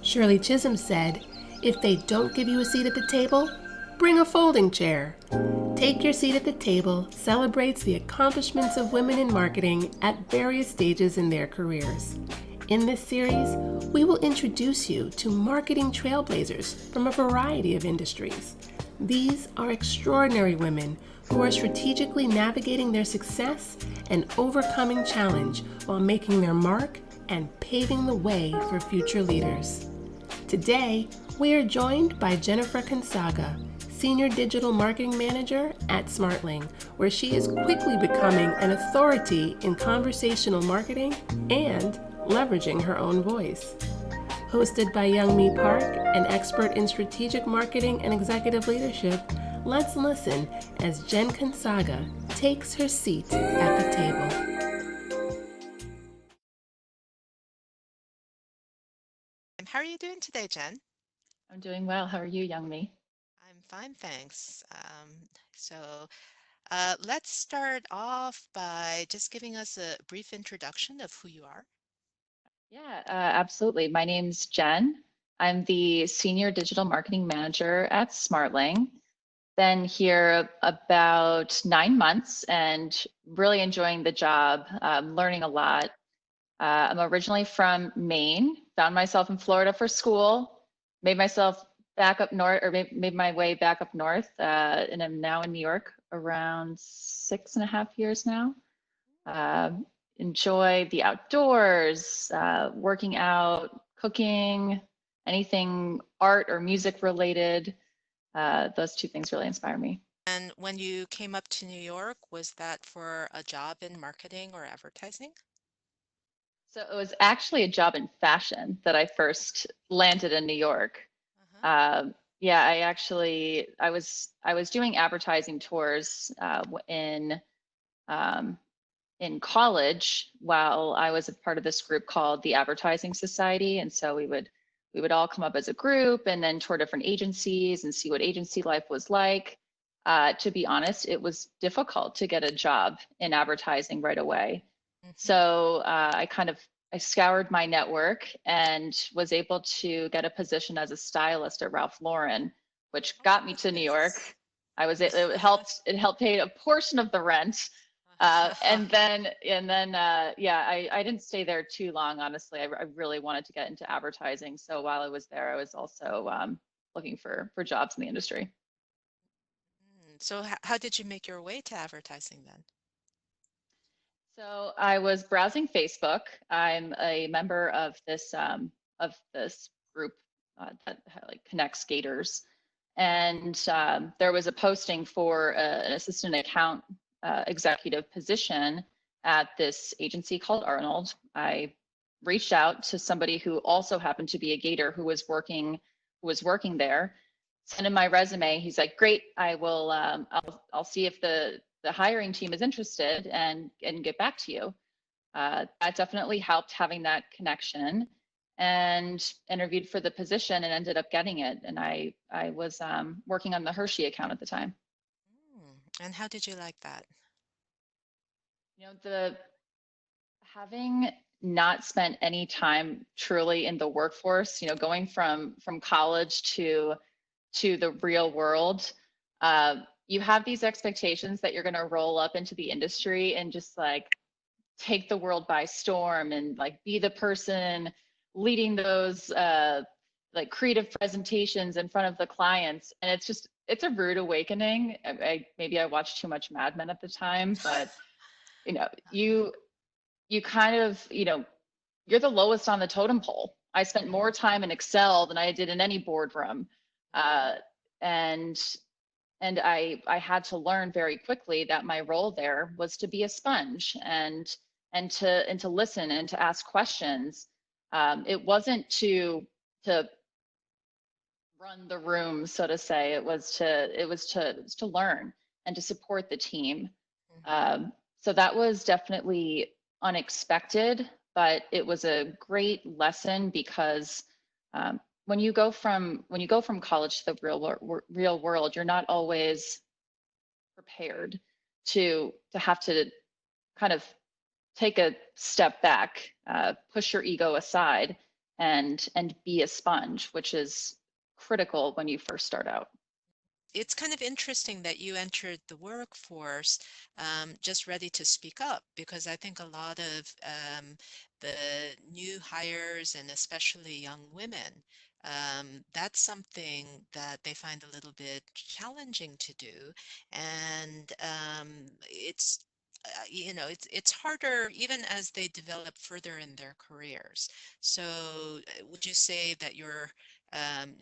Shirley Chisholm said, "If they don't give you a seat at the table, bring a folding chair." Take Your Seat at the Table celebrates the accomplishments of women in marketing at various stages in their careers. In this series, we will introduce you to marketing trailblazers from a variety of industries. These are extraordinary women who are strategically navigating their success and overcoming challenge while making their mark and paving the way for future leaders. Today, we are joined by Jennifer Consaga, Senior Digital Marketing Manager at Smartling, where she is quickly becoming an authority in conversational marketing and leveraging her own voice. Hosted by Young Mi Park, an expert in strategic marketing and executive leadership, let's listen as Jenn Consaga takes her seat at the table. How are you doing today, Jen? I'm doing well. How are you, Young Mi? I'm fine, thanks. Let's start off by just giving us a brief introduction of who you are. Yeah, absolutely. My name's Jenn. I'm the Senior Digital Marketing Manager at Smartling. Been here about 9 months and really enjoying the job, learning a lot. I'm originally from Maine, found myself in Florida for school, made myself back up north, or made my way back up north, and I'm now in New York around 6.5 years now. Enjoy the outdoors, working out, cooking, anything art or music related. Those two things really inspire me. And when you came up to New York, was that for a job in marketing or advertising? So it was actually a job in fashion that I first landed in New York. Uh-huh. Yeah, I was doing advertising tours in college while I was a part of this group called the Advertising Society, and so we would all come up as a group and then tour different agencies and see what agency life was like. To be honest, it was difficult to get a job in advertising right away. Mm-hmm. So I scoured my network and was able to get a position as a stylist at Ralph Lauren, which got me to New York. It helped pay a portion of the rent. And then I didn't stay there too long, honestly. I really wanted to get into advertising. So while I was there, I was also looking for jobs in the industry. So how did you make your way to advertising then? So I was browsing Facebook. I'm a member of this group that like connects skaters, and there was a posting for an assistant account executive position at this agency called Arnold. I reached out to somebody who also happened to be a gator who was working there. Sent him my resume. He's like, "Great, I will. I'll see if the hiring team is interested and get back to you." That definitely helped, having that connection, and interviewed for the position and ended up getting it. And I was working on the Hershey account at the time. And how did you like that? You know, having not spent any time truly in the workforce, you know, going from college to the real world, you have these expectations that you're going to roll up into the industry and just like take the world by storm and like be the person leading those like creative presentations in front of the clients. And it's a rude awakening. Maybe I watched too much Mad Men at the time, but you know, you kind of, you know, you're the lowest on the totem pole. I spent more time in Excel than I did in any boardroom. And I had to learn very quickly that my role there was to be a sponge and to listen and to ask questions. It wasn't to run the room, so to say. It was to learn and to support the team. So that was definitely unexpected, but it was a great lesson because when you go from college to the real world, you're not always prepared to have to kind of take a step back, push your ego aside, and be a sponge, which is critical when you first start out. It's kind of interesting that you entered the workforce just ready to speak up, because I think a lot of the new hires, and especially young women, that's something that they find a little bit challenging to do. And it's harder even as they develop further in their careers. So would you say that um,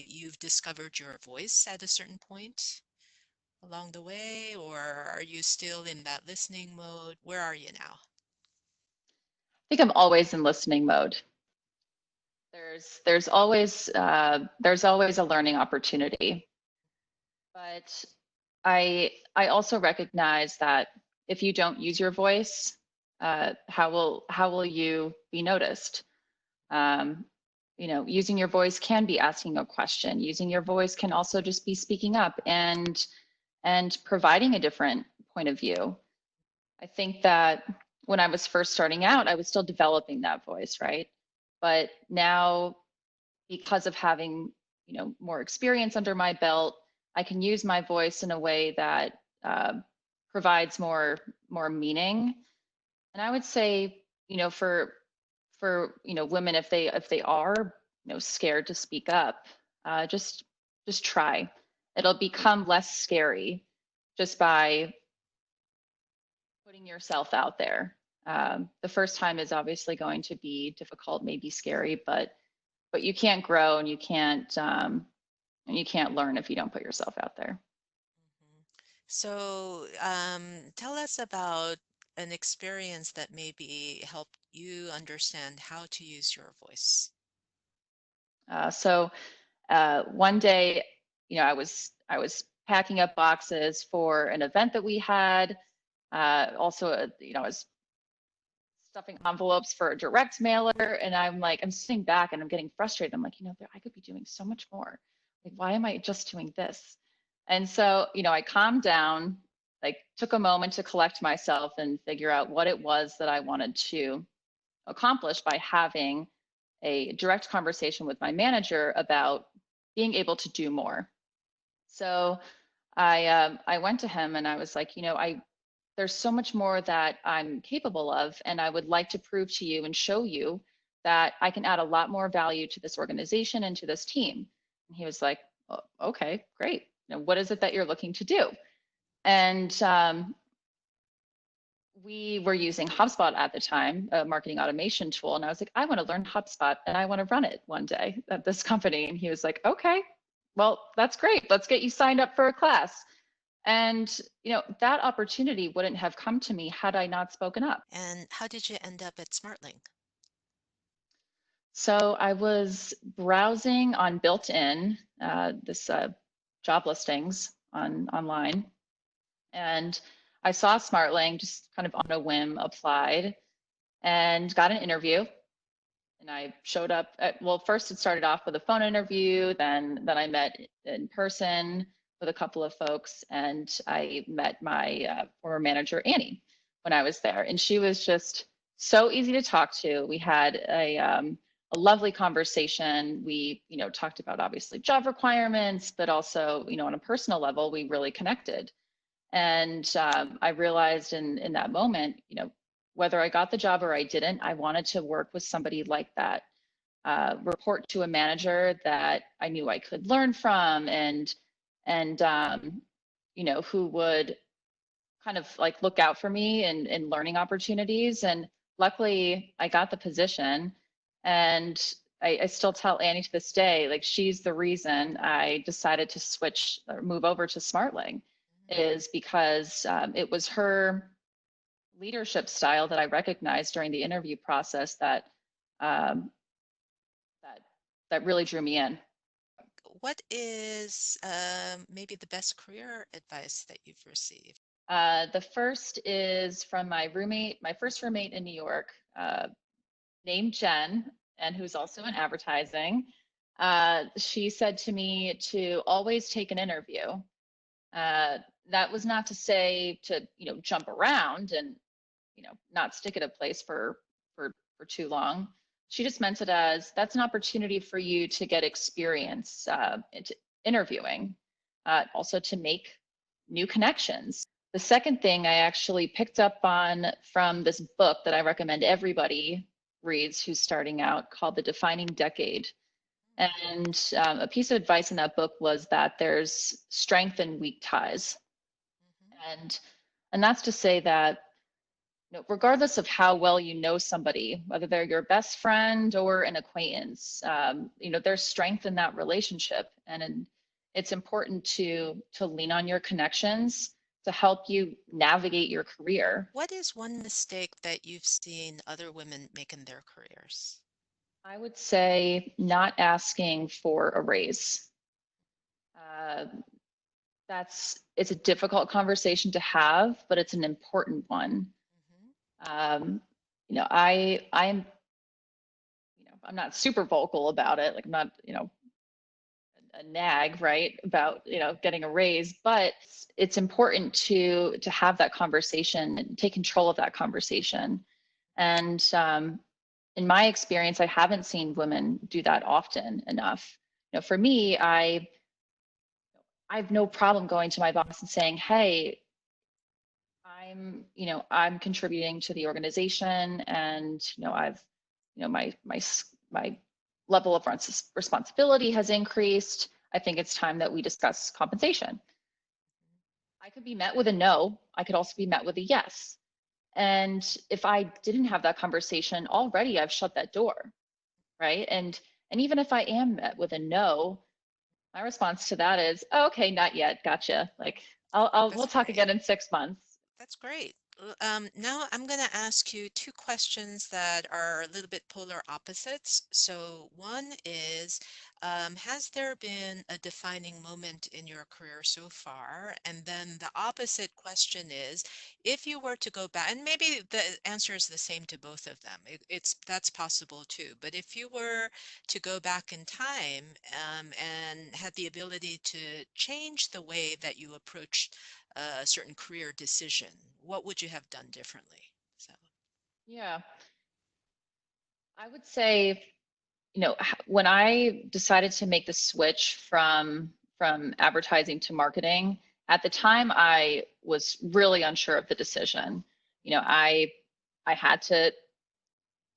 you've discovered your voice at a certain point along the way, or are you still in that listening mode? Where are you now? I think I'm always in listening mode. There's always a learning opportunity, but I also recognize that if you don't use your voice, how will you be noticed? Um, using your voice can be asking a question. Using your voice can also just be speaking up and providing a different point of view. I think that when I was first starting out, I was still developing that voice, right? But now, because of having, more experience under my belt, I can use my voice in a way that provides more meaning. And I would say, for women, if they are, scared to speak up, just try. It'll become less scary just by putting yourself out there. The first time is obviously going to be difficult, maybe scary, but you can't grow and you can't learn if you don't put yourself out there. Mhm. So, tell us about an experience that maybe helped you understand how to use your voice. So one day, I was packing up boxes for an event that we had. Also, I was stuffing envelopes for a direct mailer, and I'm sitting back and I'm getting frustrated. I'm like, I could be doing so much more. Like, why am I just doing this? And so, I calmed down, like took a moment to collect myself and figure out what it was that I wanted to accomplish by having a direct conversation with my manager about being able to do more. So I went to him and I was like, there's so much more that I'm capable of, and I would like to prove to you and show you that I can add a lot more value to this organization and to this team. And he was like, oh, okay, great. What is it that you're looking to do? And we were using HubSpot at the time, a marketing automation tool. And I was like, I want to learn HubSpot and I want to run it one day at this company. And he was like, okay, well, that's great. Let's get you signed up for a class. And, that opportunity wouldn't have come to me had I not spoken up. And how did you end up at SmartLink? So I was browsing on built-in, this job listings online, and I saw Smartling, just kind of on a whim, applied and got an interview. And I showed up well, first it started off with a phone interview, then I met in person with a couple of folks, and I met my former manager, Annie, when I was there. And she was just so easy to talk to. We had a lovely conversation. We, talked about obviously job requirements, but also, on a personal level, we really connected. And I realized in that moment, whether I got the job or I didn't, I wanted to work with somebody like that, report to a manager that I knew I could learn from, and who would kind of like look out for me in learning opportunities. And luckily, I got the position, and I still tell Annie to this day, like, she's the reason I decided to switch or move over to SmartLink, is because it was her leadership style that I recognized during the interview process um, that that really drew me in. What is maybe the best career advice that you've received? The first is from my first roommate in New York, named Jenn, and who's also in advertising. She said to me to always take an interview. That was not to say to, jump around and, not stick at a place for too long. She just meant it as that's an opportunity for you to get experience into interviewing, also to make new connections. The second thing I actually picked up on from this book that I recommend everybody reads who's starting out, called The Defining Decade. And a piece of advice in that book was that there's strength in weak ties. And that's to say that, regardless of how well you know somebody, whether they're your best friend or an acquaintance, there's strength in that relationship, and it's important to lean on your connections to help you navigate your career. What is one mistake that you've seen other women make in their careers? I would say not asking for a raise. It's a difficult conversation to have, but it's an important one. I'm not super vocal about it. Like I'm not, a nag, right, about, getting a raise, but it's important to have that conversation and take control of that conversation. And in my experience, I haven't seen women do that often enough. For me, I have no problem going to my boss and saying, hey, I'm contributing to the organization, and my level of responsibility has increased. I think it's time that we discuss compensation. I could be met with a no. I could also be met with a yes. And if I didn't have that conversation already, I've shut that door, right? And even if I am met with a no, my response to that is, oh, okay, not yet, gotcha. Like we'll talk again in 6 months. That's great. Now I'm going to ask you two questions that are a little bit polar opposites. So one is, has there been a defining moment in your career so far? And then the opposite question is, if you were to go back, and maybe the answer is the same to both of them. That's possible too. But if you were to go back in time and had the ability to change the way that you approach a certain career decision, what would you have done differently? So yeah, I would say, when I decided to make the switch from advertising to marketing, at the time I was really unsure of the decision. I had to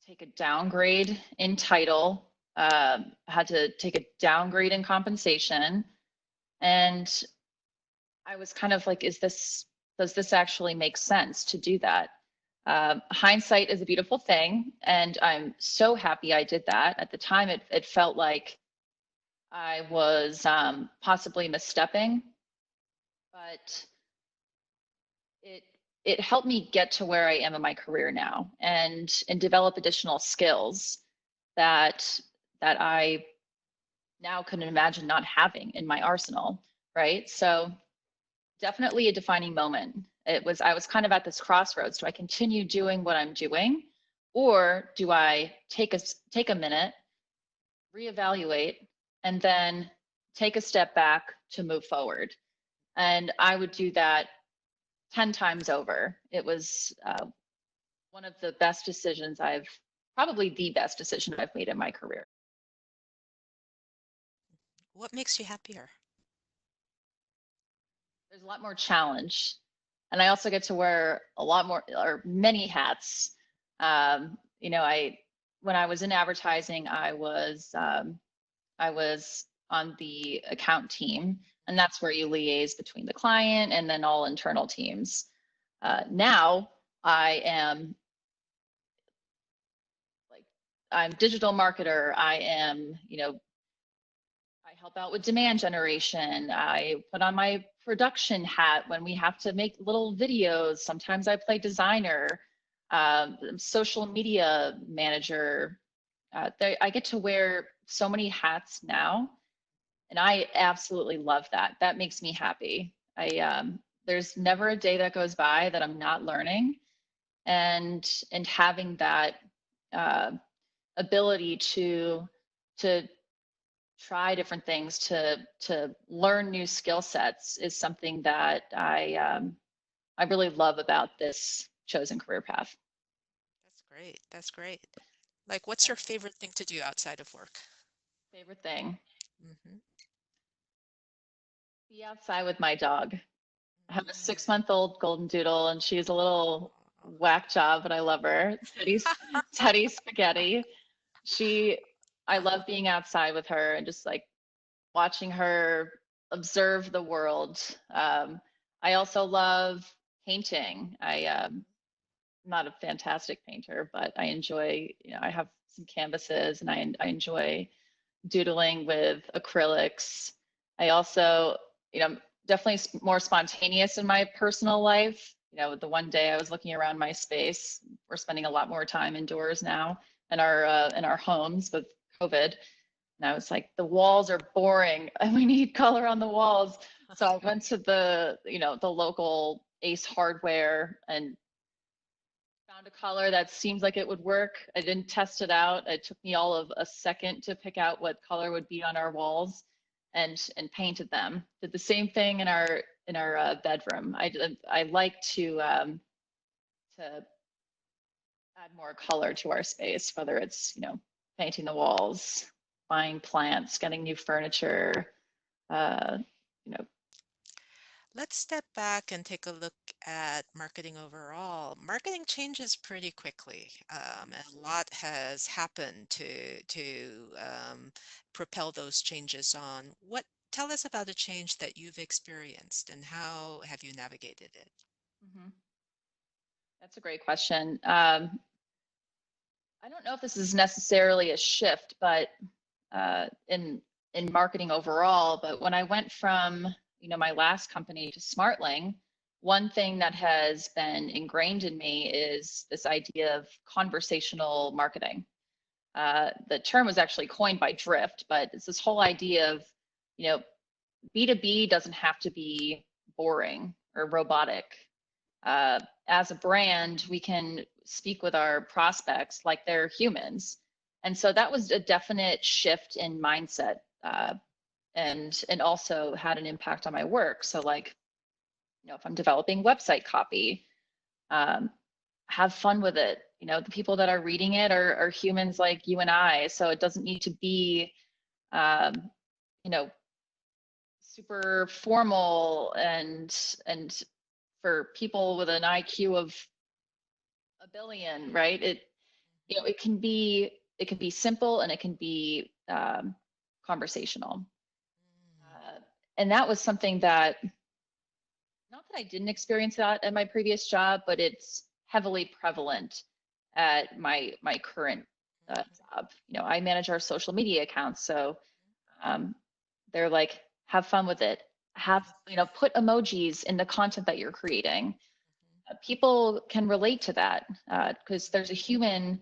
take a downgrade in title, had to take a downgrade in compensation, and I was kind of like, does this actually make sense to do that? Hindsight is a beautiful thing, and I'm so happy I did that. At the time, it felt like I was possibly misstepping, but it helped me get to where I am in my career now, and develop additional skills that I now can imagine not having in my arsenal, right? So definitely a defining moment. I was kind of at this crossroads. Do I continue doing what I'm doing, or do I take a minute, reevaluate, and then take a step back to move forward? And I would do that 10 times over. It was one of the best decisions probably the best decision I've made in my career. what makes you happier? There's a lot more challenge, and I also get to wear a lot more, or many hats. When I was in advertising, I was on the account team, and that's where you liaise between the client and then all internal teams. Now I'm digital marketer. I am, I help out with demand generation. I put on my production hat when we have to make little videos. Sometimes I play designer, social media manager. I get to wear so many hats now, and I absolutely love that. That makes me happy. there's never a day that goes by that I'm not learning, and having that uh, ability to try different things, to learn new skill sets is something that I really love about this chosen career path. That's great. That's great. Like, what's your favorite thing to do outside of work? Favorite thing, Mm-hmm. be outside with my dog. I have a Mm. 6-month-old golden doodle, and she's a little whack job, but I love her. Teddy Spaghetti. She, I love being outside with her and just like watching her observe the world. I also love painting. I'm not a fantastic painter, but I enjoy, I have some canvases, and I enjoy doodling with acrylics. I also, I'm definitely more spontaneous in my personal life. The one day I was looking around my space, we're spending a lot more time indoors now in our homes with COVID. And I was like, the walls are boring and we need color on the walls. So I went to the local Ace Hardware and found a color that seems like it would work. I didn't test it out. It took me all of a second to pick out what color would be on our walls, and painted them. Did the same thing in our bedroom. I like to add more color to our space, whether it's painting the walls, buying plants, getting new furniture. Uh, you know, Let's step back and take a look at marketing overall. Marketing changes pretty quickly. And a lot has happened to propel those changes on. Tell us about a change that you've experienced and how have you navigated it? mhm. That's a great question. I don't know if this is necessarily a shift, but in marketing overall. But when I went from my last company to Smartling, one thing that has been ingrained in me is this idea of conversational marketing. The term was actually coined by Drift, but it's this whole idea of you know B2B doesn't have to be boring or robotic. As a brand, we can speak with our prospects like they're humans. And so that was a definite shift in mindset, and also had an impact on my work. So like, if I'm developing website copy, um, have fun with it. The people that are reading it are humans like you and I. So it doesn't need to be, um, you know, super formal, and for people with an IQ of a billion, right? It can be simple, and it can be conversational. Uh, and that was something that, not that I didn't experience that at my previous job, but it's heavily prevalent at my current job. I manage our social media accounts, so um, they're like, have fun with it. Put emojis in the content that you're creating. People can relate to that because there's a human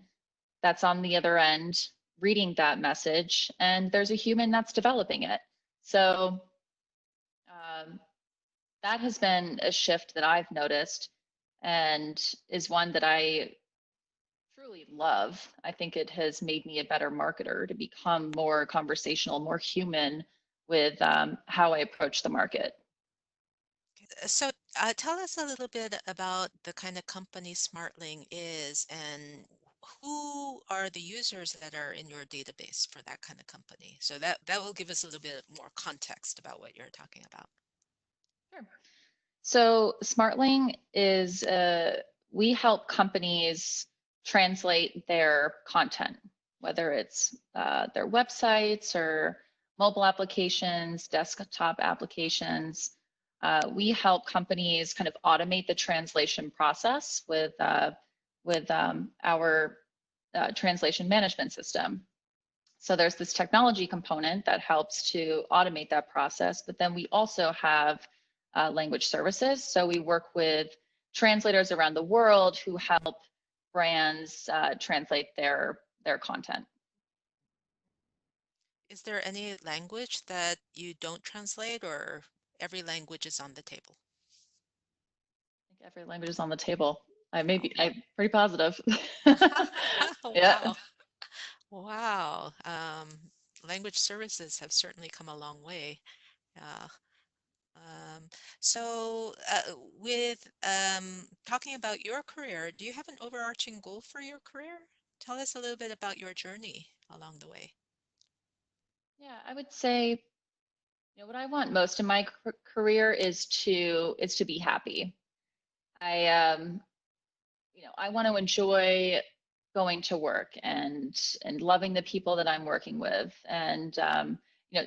that's on the other end reading that message, and there's a human that's developing it. So um, that has been a shift that I've noticed, and is one that I truly love. I think it has made me a better marketer to become more conversational, more human with how I approach the market. So, tell us a little bit about the kind of company SmartLink is and who are the users that are in your database for that kind of company. So that will give us a little bit more context about what you're talking about. Sure. So Smartling is we help companies translate their content, whether it's their websites or mobile applications, desktop applications. We help companies kind of automate the translation process with our translation management system. So there's this technology component that helps to automate that process, but then we also have language services. So we work with translators around the world who help brands translate their content. Is there any language that you don't translate or every language is on the table? Every language is on the table. I'm pretty positive. Yeah. Wow. Wow. Language services have certainly come a long way. Yeah. Um, so, with talking about your career, do you have an overarching goal for your career? Tell us a little bit about your journey along the way. Yeah, I would say, what I want most in my career is to be happy. I I want to enjoy going to work and loving the people that I'm working with. And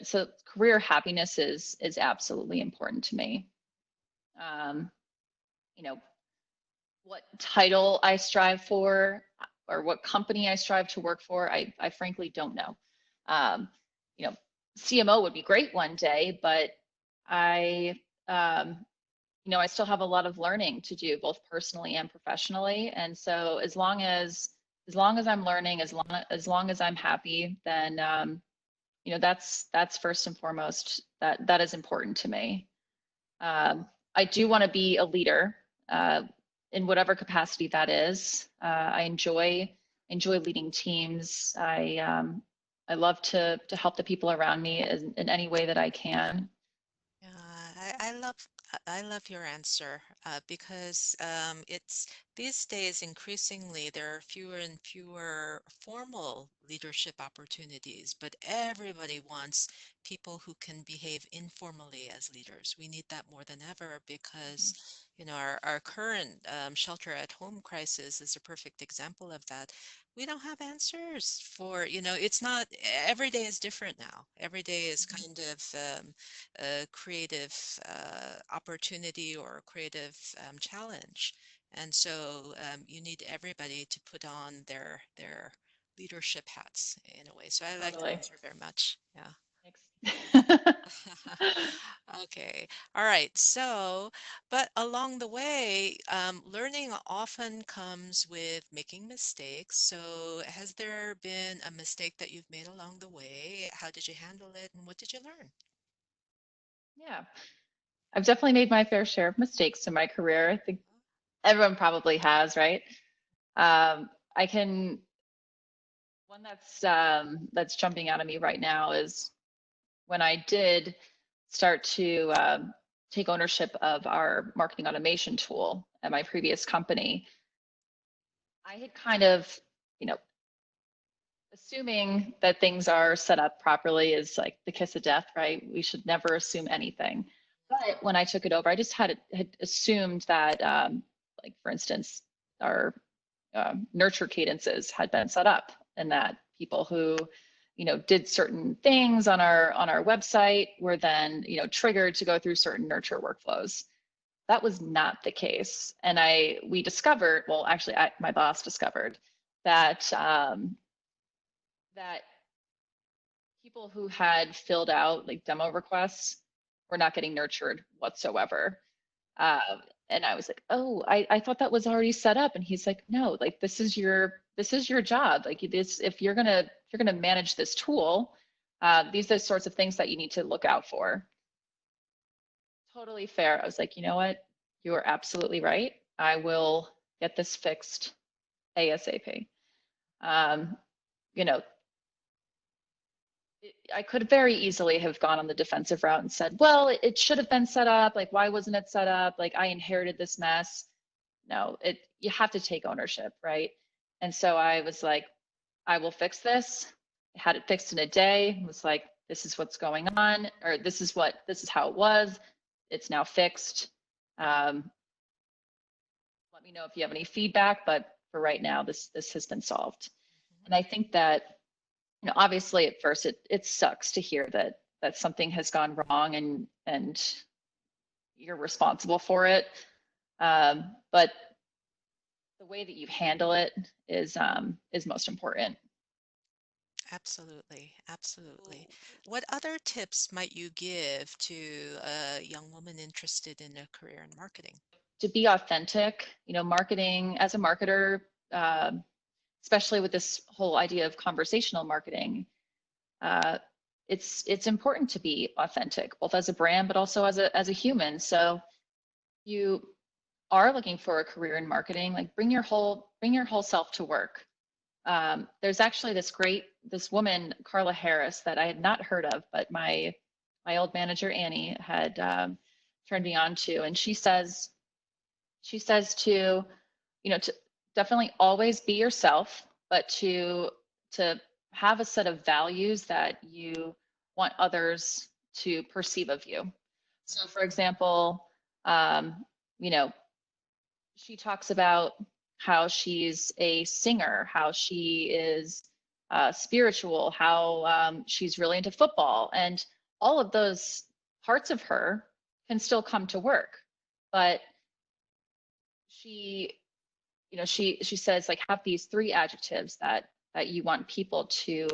so career happiness is absolutely important to me. Um, you know, what title I strive for or what company I strive to work for, I frankly don't know. Um, you know, CMO would be great one day, but I, um, I still have a lot of learning to do, both personally and professionally. And so as long as I'm learning, as long as I'm happy, then that's first and foremost, that is important to me. I do want to be a leader in whatever capacity that is. I enjoy leading teams. I love to help the people around me in any way that I can. Yeah, I love your answer because it's these days increasingly there are fewer and fewer formal leadership opportunities, but everybody wants people who can behave informally as leaders. We need that more than ever because, our current shelter at home crisis is a perfect example of that. We don't have answers for, it's not, every day is different now. Every day is kind of a creative opportunity or a creative challenge. And so you need everybody to put on their leadership hats in a way. So I like the Totally. answer very much. Yeah. Thanks. Okay. All right. So, but along the way, learning often comes with making mistakes. So, has there been a mistake that you've made along the way? How did you handle it, and what did you learn? Yeah, I've definitely made my fair share of mistakes in my career. I think everyone probably has, right? I can one that's jumping out at me right now is when I did start to take ownership of our marketing automation tool at my previous company. I had kind of, you know, assuming that things are set up properly is like the kiss of death, right? We should never assume anything. But when I took it over, I just had assumed that, like for instance, our nurture cadences had been set up, and that people who, did certain things on our website were then, triggered to go through certain nurture workflows. That was not the case, and we discovered, well, actually, my boss discovered that that people who had filled out like demo requests were not getting nurtured whatsoever. Uh, and I was like, oh, I thought that was already set up. And he's like, no, like this is your job. Like this, if you're gonna manage this tool, these are the sorts of things that you need to look out for. Totally fair. I was like, you know what? You are absolutely right. I will get this fixed ASAP. Um, you know, I could very easily have gone on the defensive route and said, well, it should have been set up. Like, why wasn't it set up? Like, I inherited this mess. No, you have to take ownership, right? And so I was like, I will fix this. I had it fixed in a day. It was like, this is what's going on, or this is how it was. It's now fixed. Let me know if you have any feedback, but for right now, this has been solved. And I think that, obviously at first it sucks to hear that something has gone wrong and you're responsible for it. But the way that you handle it is most important. Absolutely, absolutely. What other tips might you give to a young woman interested in a career in marketing? To be authentic, marketing as a marketer, especially with this whole idea of conversational marketing, it's important to be authentic, both as a brand, but also as a human. So you are looking for a career in marketing, like bring your whole self to work. There's actually this woman, Carla Harris, that I had not heard of, but my old manager Annie had turned me on to, and she says to, to definitely always be yourself, but to have a set of values that you want others to perceive of you. So, for example, you know, she talks about how she's a singer, how she is spiritual, how she's really into football, and all of those parts of her can still come to work. But she, she says, like, have these 3 adjectives that you want people to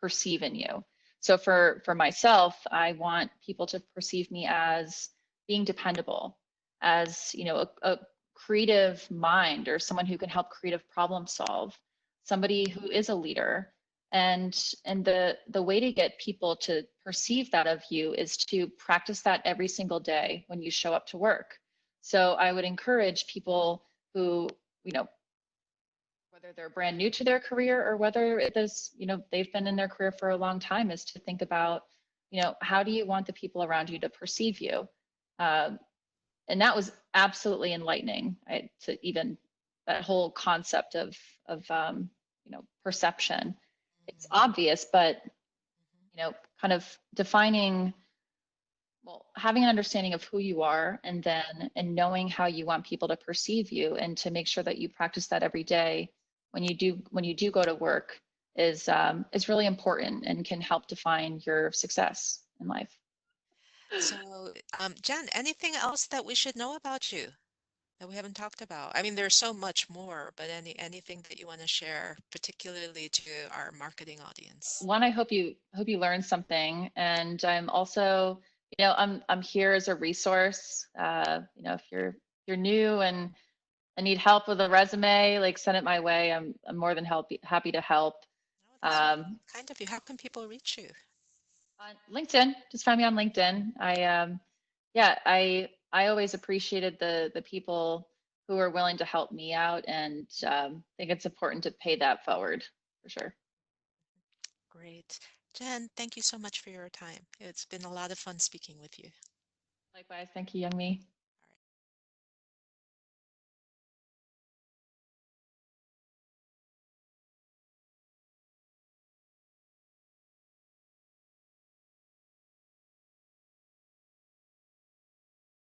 perceive in you. So for myself, I want people to perceive me as being dependable, as a creative mind, or someone who can help creative problem solve, somebody who is a leader. And the way to get people to perceive that of you is to practice that every single day when you show up to work. So I would encourage people who, whether they're brand new to their career or whether it is, they've been in their career for a long time, is to think about, how do you want the people around you to perceive you? And that was absolutely enlightening, to even that whole concept of perception. It's obvious, but kind of defining, well, having an understanding of who you are, and knowing how you want people to perceive you, and to make sure that you practice that every day when you do go to work is really important and can help define your success in life. So, Jen, anything else that we should know about you that we haven't talked about? I mean, there's so much more, but anything that you want to share, particularly to our marketing audience? One, I hope you learned something, and I'm also, I'm here as a resource. If you're new and need help with a resume, like, send it my way. I'm more than happy to help. Oh, that's really kind of you. How can people reach you? On LinkedIn, just find me on LinkedIn. Yeah, I always appreciated the people who are willing to help me out, and think it's important to pay that forward for sure. Great. Jen, thank you so much for your time. It's been a lot of fun speaking with you. Likewise, thank you, Young Mi.